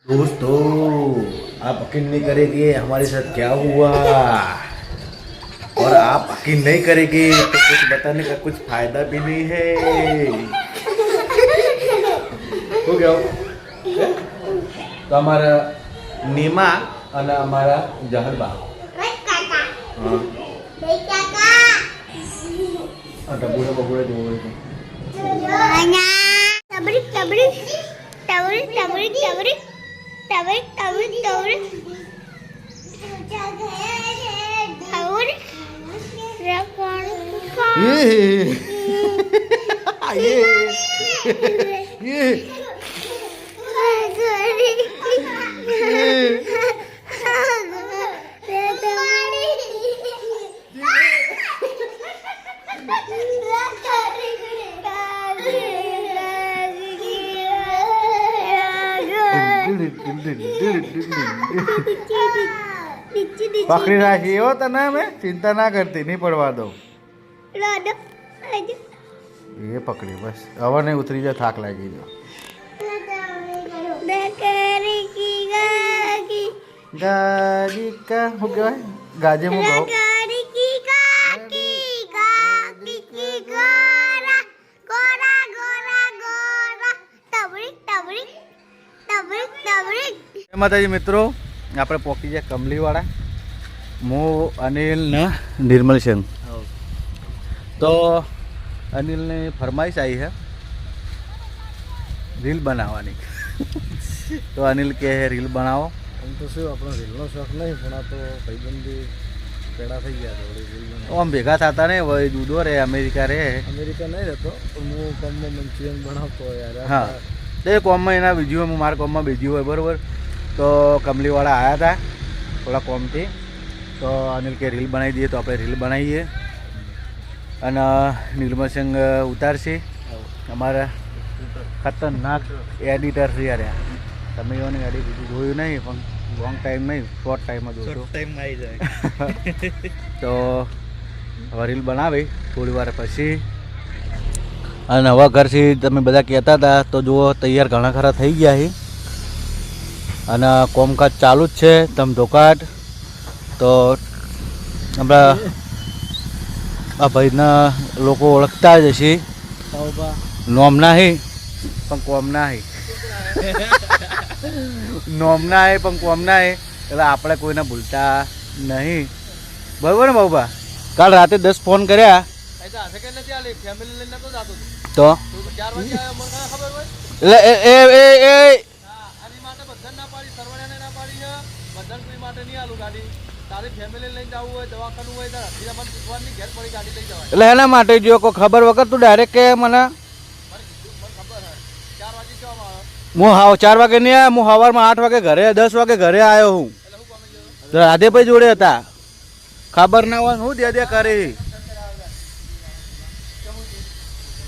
दोस्तों आप यकीन नहीं करेंगे हमारे साथ क्या हुआ, और आप यकीन नहीं करेंगे तो कुछ बताने का कुछ फायदा भी नहीं है। हो गया तो हमारा नीमा और हमारा जहरबा डबूडे बबूडे जो पकड़ी राखी हो तने मैं चिंता ना करती, नहीं पड़वा दो। ये पकड़ी बस, हवा नहीं उतरी जा, थाक लगी जो गाड़ी का हो गया है गाजे में गाओ माताजी मित्रों આપણે પોકી ગયા કમલીવાળા હું અનિલ ને નિર્મલ સિંહ। તો અનિલની ફરમાઈશ આવી છે રીલ બનાવવાની। તો અનિલ કહે રીલ બનાવો। આમ તો શું આપણો રીલનો શોખ નહીં, પણ આ તો ભાઈબંધી પેડા થઈ ગયા છે। આમ ભેગા થતા નહીં હોય, દૂધો રે અમેરિકા રે, અમેરિકા નહીં રહેતો પણ હું કોમમાં મંચુરિયન બનાવતો યાર। હા તે કોમમાં એના બીજી હોય, હું મારા કોમમાં બીજી હોય બરાબર। तो कमलीवाड़ा आया था थोड़ा कॉम थी, तो अनिल के रील बनाई दिए, तो आप रील बनाइए અને નિર્મલ સિંહ ઉતારશે અમારા ખતરનાક એડિટર છે યાર। તમે એની એડિટ જોયું નહીં પણ લોંગ ટાઈમ નહીં, શોર્ટ ટાઈમમાં જોશો, ટાઈમમાં આવી જાય। તો હવે રીલ બનાવી થોડી વાર પછી, અને હવે ઘરથી તમે બધા કહેતા હતા તો જુઓ તૈયાર ઘણા ખરા થઈ ગયા છે અને કોમકાજ ચાલુ જ છે ધમધોકાટ। તો આપણા આ ભાઈના લોકો ઓળખતા જ હશે, નોમ નાહી પણ કોમ નાહી, નોમ નાહી પણ કોમ નાહી, એટલે આપણે કોઈને ભૂલતા નહીં બરાબર ને બાબા। કાલ રાતે 10 ફોન કર્યા તો એટલે એટલે એના માટે જો કોઈ ખબર વગર તું ડાયરેક્ટ કે મને હું 4 વાગે નહીં આવ્યા, હું સવારમાં 8 વાગે ઘરે 10 વાગે ઘરે આવ્યો હું, રાધેભાઈ જોડે હતા, ખબર ના હોય હું દે કરી।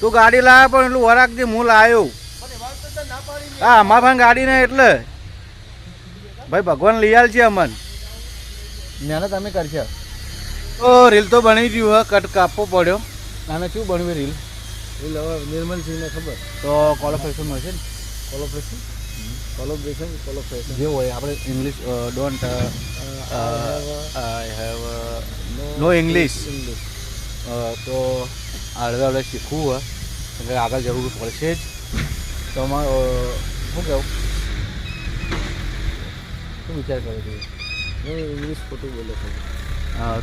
તું ગાડી લાવ્યો પણ એટલું વરાકથી હું લાવ્યો। હા અમારા ભાઈ ગાડી ને એટલે ભાઈ ભગવાન લઈ આલ છે અમન, મહેનત અમે કરશે। તો રીલ તો બની ગયું હે, કટ કાપવો પડ્યો, આને શું બનવી રીલ? રીલ હવે નિર્મલ સિંહને ખબર, તો કોલોબ્રેશન મળશે ને, કોલોબ્રેશન જે હોય આપણે English don't I have no English, તો હળવે શીખવું હોય એટલે આગળ જરૂર પડશે જ। તો અમારે શું કહેવું, શું વિચાર કરો છો? ઇંગ્લિશ ખોટું બોલે છે।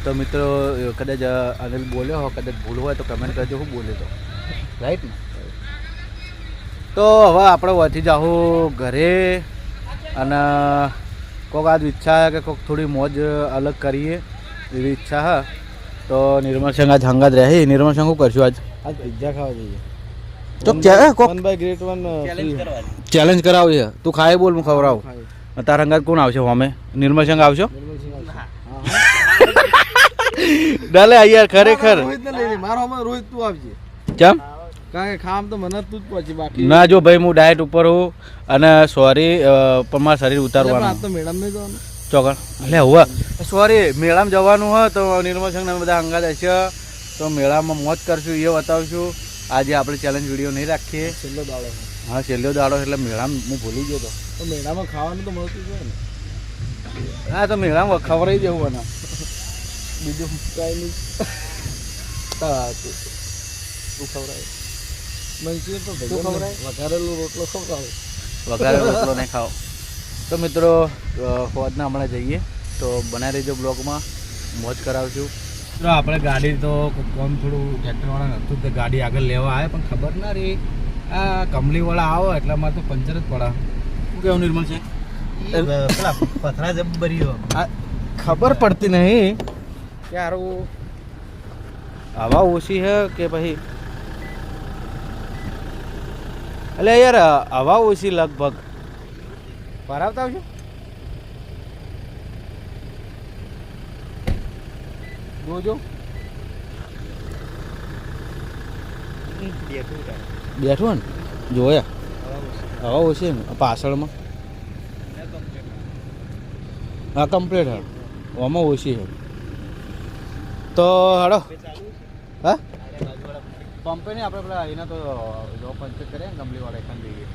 તો મિત્રો કદાચ અનિલ બોલ્યો હો, કદાચ ભૂલ હોય તો કમેન્ટ કરજો હું બોલે તો, રાઈટ ને? તો હવે આપણે વધી જાઉં ઘરે, અને કોઈક આજ ઈચ્છા છે કે કોઈક થોડી મોજ અલગ કરીએ એવી ઈચ્છા છે। તો નિર્મલ સિંહ આજ હંગાત રહે। નિર્મલ સિંહ શું કરશું આજ? પિઝા ખાવા જઈએ તો ચેલેન્જ કરાવી છે, તું ખાય બોલ હું ખવડાવું। તારા હંગાત કોણ આવશે? અમે નિર્મલ સિંહ આવશો? ડલે યાર ખરેખર રોહિત તું આવજે, કેમ? કારણ કે ખામ તો મને તું જ પહોંચી, બાકી ના જો ભાઈ હું ડાયટ ઉપર હું, અને સોરી પણ મારું શરીર ઉતારવાનું તો મેડમ નહીં જવાનું ચોકડ એટલે હવે સોરી મેળામાં જવાનું હોય તો નિર્મલ સિંહ બધા અંગાત હશે, તો મેળામાં મોજ કરશું એ બતાવશું। આજે આપણે ચેલેન્જ વિડીયો નહીં રાખીએ, છેલ્લો દાડો હા છેલ્લો દાડો એટલે મેળામાં હું ભૂલી ગયો તો મેળામાં ખાવાનું તો મળતું જ હોય ને. હા તો મેળામાં ખવડાવી દેવું મને બીજું કાંઈ નહીં. તું ખવડાવે મંચુરિયન તો તું ખવડાવે? વઘારેલો રોટલો ખવડાવે. વઘારે રોટલો નહીં ખાઓ. તો મિત્રો ફોજના હમણાં જઈએ તો બનાવી રહેજો બ્લોગમાં, મોજ કરાવશું. તો આપણે ગાડી તો કોમ થોડું ટ્રેક્ટરવાળા નહોતું તે ગાડી આગળ લેવા આવે પણ ખબર ના રહી આ કમલીવાળા આવો એટલે અમારે તો પંચર જ પડે. શું કેવું નિર્મલ છે? પેલા પથરા જબ્બરીઓ આ ખબર પડતી નહીં કે હારું હવા ઓછી છે કે પછી એટલે યાર હવા ઓછી લગભગ ભરાવતા આવજો. જોજો બેઠું ને જોયા હવા ઓછી ને પાછળમાં હા કમ્પ્લીટ હા આમાં ઓછી છે તો હાડો હા પંપે નહીં આપણે પેલા એના તો જો પંચર કરીએ ને કંપનીવાળા એખાન જઈએ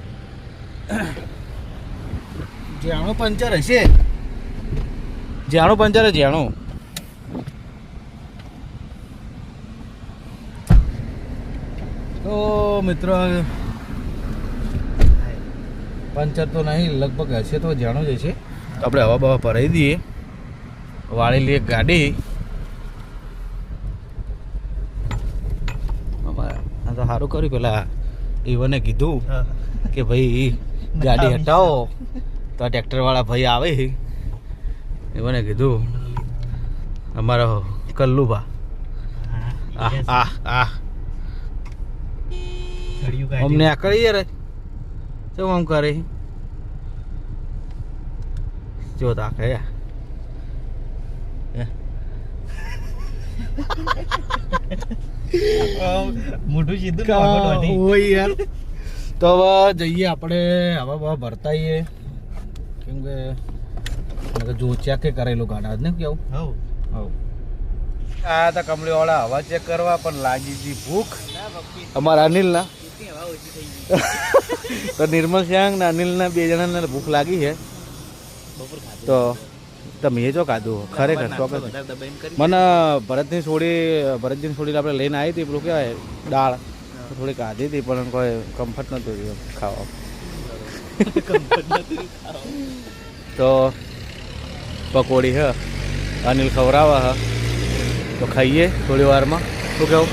જ્યાણું પંચર હશે જ્યાણું પંચર હશે જ્યાણું તો મિત્રો પંચર તો નહીં લગભગ હશે તો જાણો જ હશે તો આપણે હવા બવા ભરાઈ દઈએ વાળી લઈએ ગાડી. આ તો સારું કર્યું પેલા ઈવને કીધું કે ભાઈ ગાડી હટાવો તો ટ્રેક્ટરવાળા ભાઈ આવે ઈવને કીધું અમારો કલ્લુભા અમને આ કરીએ રે શું આમ કરે જો તા કયા મોઢું સીધું હોય યાર. તો હવે જઈએ આપણે હવા બવા ભરતાઈએ કેમ કે જો ચેક કરેલું ગાડા ને કેવું હવ આ તો કમળીવાળા હવા ચેક કરવા પણ લાગી ગઈ ભૂખ અમારા અનિલના તો નિર્મલ શ્યાંગ ને અનિલના બે જણાને ભૂખ લાગી છે તો તમે એ જો ખાધું ખરેખર ચોક્કસ મને ભરતની છોડી આપણે લઈને આવી હતી પેલું કહેવાય દાળ થોડી ખાધી હતી પણ કોઈ કમ્ફર્ટ નહોતું રહ્યું ખાવા તો પકોડી હ અનિલ ખવડાવે હ તો ખાઈએ થોડી વારમાં. શું કહું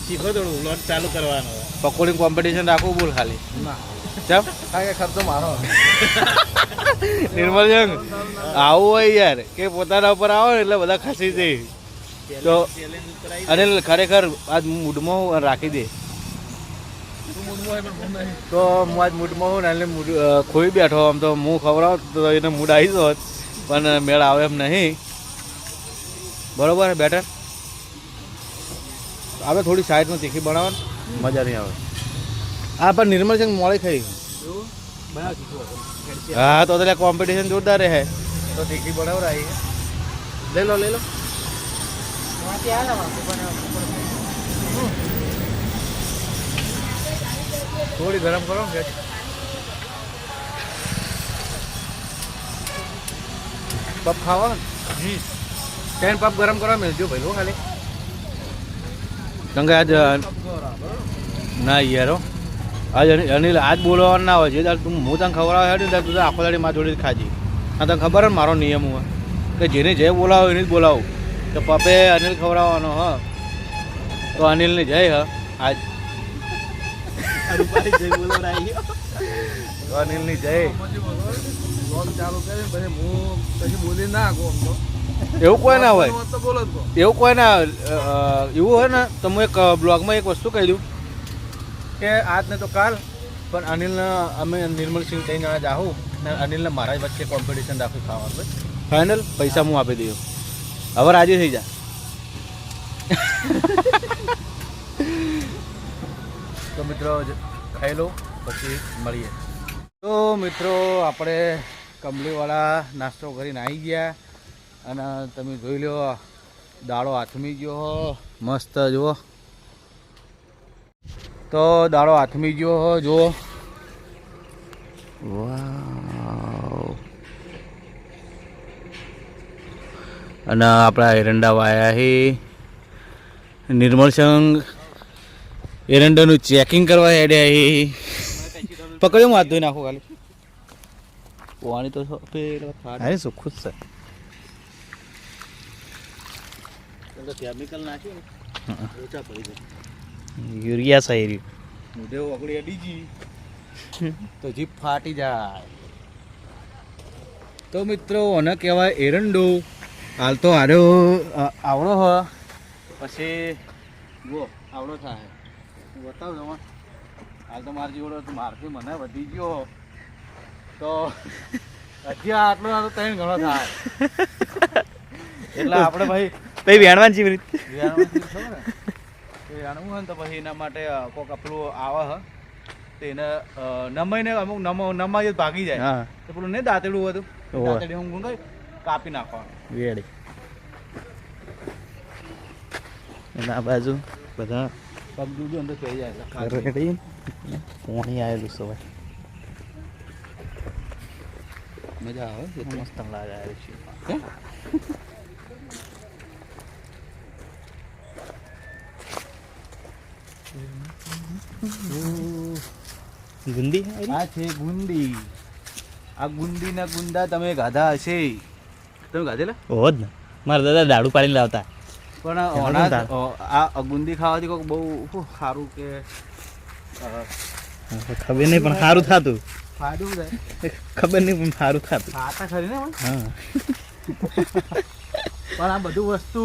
શીખો થોડું લોટ ચાલુ કરવાનો. પકોડી કોમ્પિટિશન રાખવું બોલ ખાલી ચમ કાંઈ ખર્ચો મારો નિર્મલ જંગ આવું હોય યાર કે પોતાના ઉપર આવો ને એટલે બધા ખસી જાય. તો અનિલ ખરેખર આજ મૂડમાં હું રાખી દે તો હું આજ મૂડમાં હું ને એટલે મૂડ ખોઈ બેઠો આમ તો હું ખવડાવ તો એને મૂડ આવી જોત પણ મેળ આવે એમ નહીં. બરોબર બેટર આપણે થોડી સાઈડમાં તીખી બનાવવાની મજા નહીં આવે. હા પણ નિર્મલ સિંહ મોડી ખાઈ હા તો એટલે કોમ્પિટિશન જોરદાર રહે તો તીખી બનાવરાઈ લઈ લો થોડી ગરમ કરો ને પપ ખાવા ને 10 પપ ગરમ કરવા મેળજો ભાઈ લો ખાલી કંગે આજ ના યારો આજ અનિલ આજ બોલવાનું ના હોય જે તું હું તને ખવડાવે હેડ ને તું આખો દાડી મારી જોડે ખાજી. હા તને ખબર ને મારો નિયમ હોય કે જેને જે બોલાવો એને જ બોલાવું તો પપે અનિલ ખવડાવવાનો હ તો અનિલને જય હ આજ તો અનિલની જય ચાલુ કરી પછી બોલી ના એવું કોઈ ના હોય એવું કોઈ ના એવું હોય ને તો હું એક બ્લોગમાં એક વસ્તુ કહી દઉં કે આજ ને તો કાલ પણ અનિલને અમે નિર્મલ સિંહ 3 જણા જાઉં ને અનિલને મારા વચ્ચે કોમ્પિટિશન રાખું ખાવાનું ફાઇનલ પૈસા હું આપી દઉં હવે રાજી થઈ જા. તો મિત્રો ખાઈ લો પછી મળીએ. તો મિત્રો આપણે કમલીવાળા નાસ્તો કરીને આવી ગયા અને તમે જોઈ લો દાળો હાથમી ગયો મસ્ત જુઓ તો દાડો હાથમી ગયો જો. વાવ. અને આપણા એરંડા વાયા છે. નિર્મળ સંઘ એરંડાનું ચેકિંગ કરવા હેડ્યા છે. પકડ્યો હું હાથ ધોઈ નાખો ખાલી. પાણી તો અરે સુખું જ છે. કેમિકલ નાખ્યું ઓછા પડી જાય. યુરિયા સાયરી મુઢે ઓગળી અડીજી તો જીપ ફાટી જાય. તો મિત્રો આને કહેવાય એરંડો. હાલ તો હાર્યો આવડો હ પછી જુઓ આવડો થાય બતાવ દો. હાલ તો મારી જોડે મારથી મને વધી ગયો તો હજી આટલો આટલો ત્રણ ઘણો થાય. એટલે આપણે ભાઈ પછી વેણવાની છે રીત વેણવું હોય ને તો પછી એના માટે કોઈક આપણું આવે હ તો એને નમાઈને અમુક નમાઈ ભાગી જાય. હા તો પેલું નહીં દાંતેડું હતું ઓવે. દાંતેડી હું કઈ કાપી નાખવાનું. વેડી એના બાજુ બધા પગ દૂધું અંદર થઈ જાય એટલે રેડી પાણી આવેલું છે ભાઈ મજા આવે છે. મસ્ત લાગે આવે છે. હે? ગુંદી આ છે ગુંદી. આ ગુંદીના ગુંદા તમે ગાધા હશે. તમે ગાધેલા? હોત ને મારા દાદા દાડુ પાડીને લાવતા. પણ એમાં ઓના શું આ ગુંદી ખાવાથી કોઈક બહુ સારું કે ખબર નહીં પણ સારું થતું. ફાયદો થાય. ખબર નહીં પણ સારું થતું. ખાતા ખરી ને પણ? હા પણ આ બધું વસ્તુ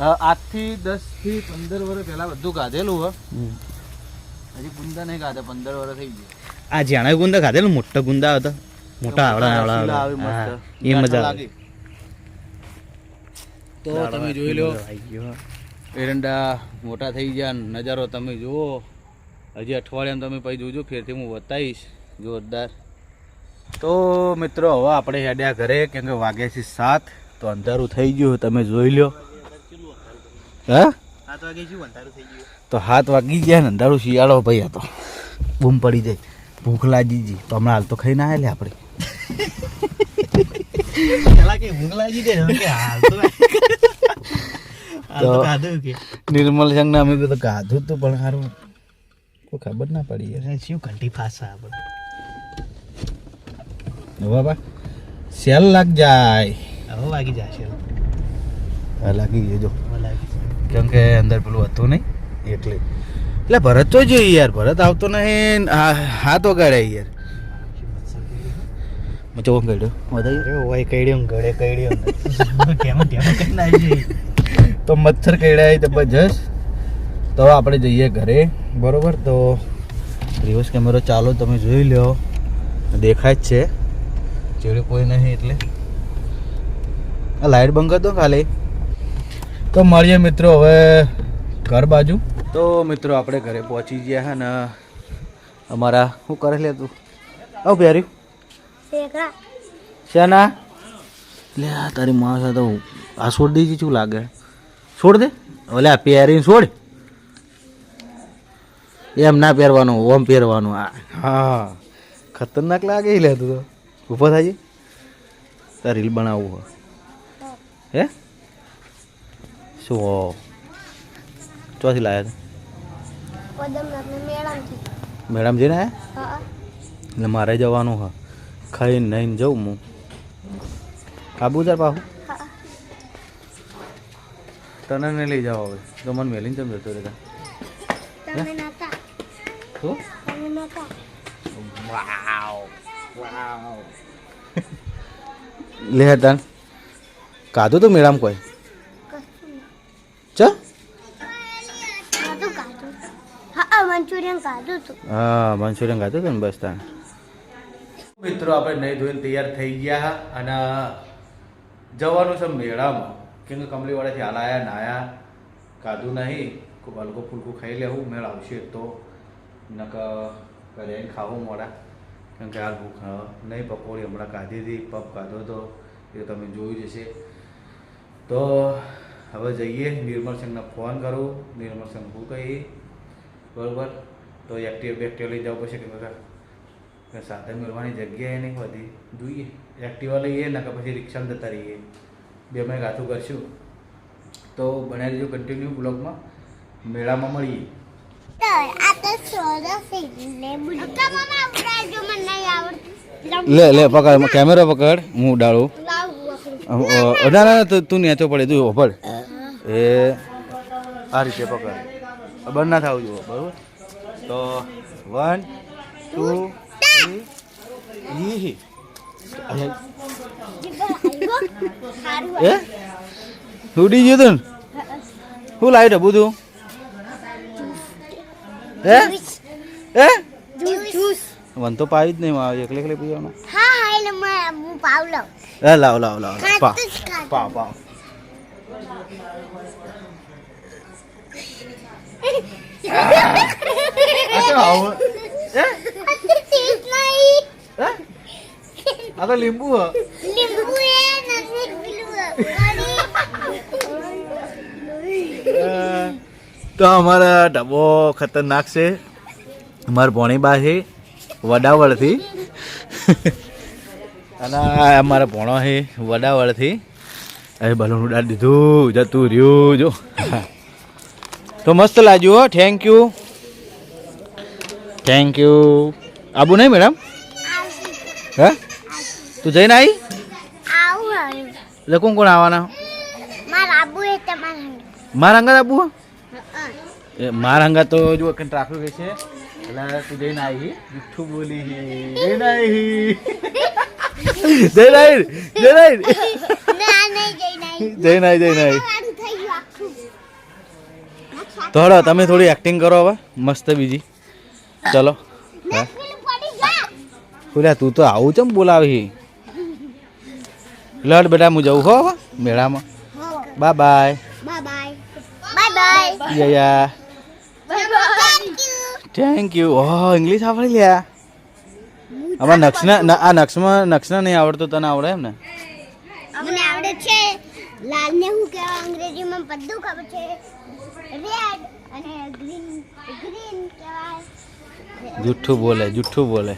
આજથી 10 થી 15 વર્ષ પહેલા બધું ગાધેલું હ. હજી ગુંદા નહીં ગાધા 15 વર્ષ થઈ ગયા. આ જાણા ગુંદા ખાધેલું મોટા ગુંદા હતા મોટા આવડા રસીલા આવે આવડા મસ્ત. એ મજા લાગે. તો તમે જોઈ લો એરંડા મોટા થઈ ગયા. નજારો તમે જુઓ. હજી અઠવાડિયામાં તમે પછી જોજો ફેરથી હું બતાવીશ જોરદાર. તો મિત્રો હવે આપણે હેડ્યા ઘરે કેમ કે વાગ્યા છે 7 તો અંધારું થઈ ગયું તમે જોઈ લો. હા 7 વાગે શું અંધારું થઈ ગયું. તો 7 વાગી ગયા ને અંધારું શિયાળો ભાઈ હતો બૂમ પડી જાય ભૂખ લાગી ગઈ તો હમણાં હાલ તો ખાઈને આવેલે આપણે. પેલા કે ભૂખ લાગી ગઈ હવે કે હાલ તો તો ખાધું કે નિર્મલ સંઘને અમે તો ગાધું હતું પણ સારું કોઈ ખબર ના પડી યાર. શું ઘંટી ફાસા આપણે બાબા સેલ લાગ જાય. હવે વાગી જશે હા લાગી ગયો જો હવે લાગી કેમ કે અંદર પેલું હતું નહીં એટલે. એટલે ભરત તો જોઈએ યાર ભરત આવતો નહીં. હાથ વગાડ્યા યાર મચો ગયો વધારે અરે ઓય કઈડ્યો ગળે કઈડ્યો કેમ કેમ કઈ ના આવી તો મચ્છર કઈડાય જબરજસ્ત. તો હવે આપણે જઈએ ઘરે બરોબર. તો રિવર્સ કેમેરો ચાલો તમે જોઈ લો દેખાય જ છે ચેડે કોઈ નહીં એટલે આ લાઇટ બંધ કરી દો ખાલી. તો મળીએ મિત્રો હવે ઘર બાજુ. તો મિત્રો આપણે ઘરે પહોંચી ગયા હે ને અમારા શું કરે લે તું આવ પ્યારી શેના લે તારી માણસ તો આ છોડ દેજી શું લાગે છોડ દે ઓલે આ પહેરીને છોડ એમ ના પહેરવાનું ઓમ પહેરવાનું. હા ખતરનાક લાગે લે તું તો ઊભો થાય તાર રીલ બનાવવું હોય હે શું ચોથી લાયા મેડમ જઈને આયા એટલે મારે જવાનું હા ખાઈને નહીં જવું હું કાબુદાર પાહું તને નહીં લઈ જાવ હવે તો મને મેલીને ચમ જતો રહેતા શું લે તન કાધું તો મેળામ કોઈ ચ મંચુરિયન ખાધું હતું. હા મંચુરિયન ખાધું હતું ને બસ તાન. મિત્રો આપણે નહીં ધોઈને તૈયાર થઈ ગયા અને જવાનું છે મેળામાં કેમ કે કમલીવાળાથી હાલ આવ્યા નાયા કાધું નહીં ખૂબ હલકું ફૂલકું ખાઈ લેવું મેળ આવશે તો નક ઘરે ખાવું મોડા કેમ કે હાલ ભૂખ નહીં પકોડી હમણાં કાઢી હતી પપ કાઢો તો એ તમે જોયું જશે. તો હવે જઈએ નિર્મલ સંઘને ફોન કરું નિર્મલ સંઘ શું કહી બરોબર. તો એક્ટિવા લઈ જવું પડશે કે બધા સાધન મળવાની જગ્યાએ નહીં હોતી. જોઈએ એક્ટિવા લઈએ ને કે પછી રિક્ષામાં જતા રહીએ, બે મેં ગાથું કરશું. તો બનાવી દેજો કન્ટિન્યુ બ્લોગમાં. મેળામાં મળીએ. આ તો સરસ એટલે અક્કા મામા ઉડાડજો મને નહીં આવડતું લે પકડ, કેમેરા પકડ, હું ઉડાડું. ના ના તું નેચો પડે, તું ઓપડ એ આ રીતે પકડ, બંધ ના થવું જોઈએ બરાબર. તો 1 2 3 એ ઉડી ગયું તું. શું લાવ્યું ડબ્બુ તું? હે વન તો પાવી જ નહીં, એકલે એકલે પીવાના. હા હા એટલે હું પાવ લઉં લાવ પાવ પાવ પાવ. આ તો લીંબુ લીંબુ એ નથી પેલું તો અમારા ડબ્બો ખતરનાક છે. અમારા ભોણીબા છે વડાવળથી અને અમારા ભોણો છે વડાવળથી. હવે બલૂન ઉડાડી દીધું, જતું રહ્યું જો. તો મસ્ત લાગ્યું હો. Thank you. આબુ નહીં મેડમ? હે તું જઈને આવી? આવું હવે એટલે કોણ આવવાના? મારા આબુ એ તમારા મારા અંગત આબુ? એ મારા અંગત તો જો ટ્રાફિક હોય છે એટલે તું જઈને આવી. જુઠ્ઠું બોલી જઈને આવી. જઈને આવી ના નહીં જઈને આવી. વાળું થઈ ગયું આખું તો હળો તમે થોડી એક્ટિંગ કરો હવે મસ્ત બીજી. ચલો હા પેલું પડી જા ખુલ્યા તું તો આવું ચમ બોલાવી. લડ બેટા હું જવું હો હવે મેળામાં. Bye bye. બાય યા થેન્ક યુ થેન્ક યુ. ઓહ ઇંગ્લિશ આવડી લ્યા. આમાં નક્ષના નહીં આવડતો, તને આવડે એમ ને? મને આવડે છે. લાલ ને હું કહેવાય અંગ્રેજીમાં બધું ખબર છે. રેડ અને ગ્રીન કહેવાય. જુઠ્ઠું બોલે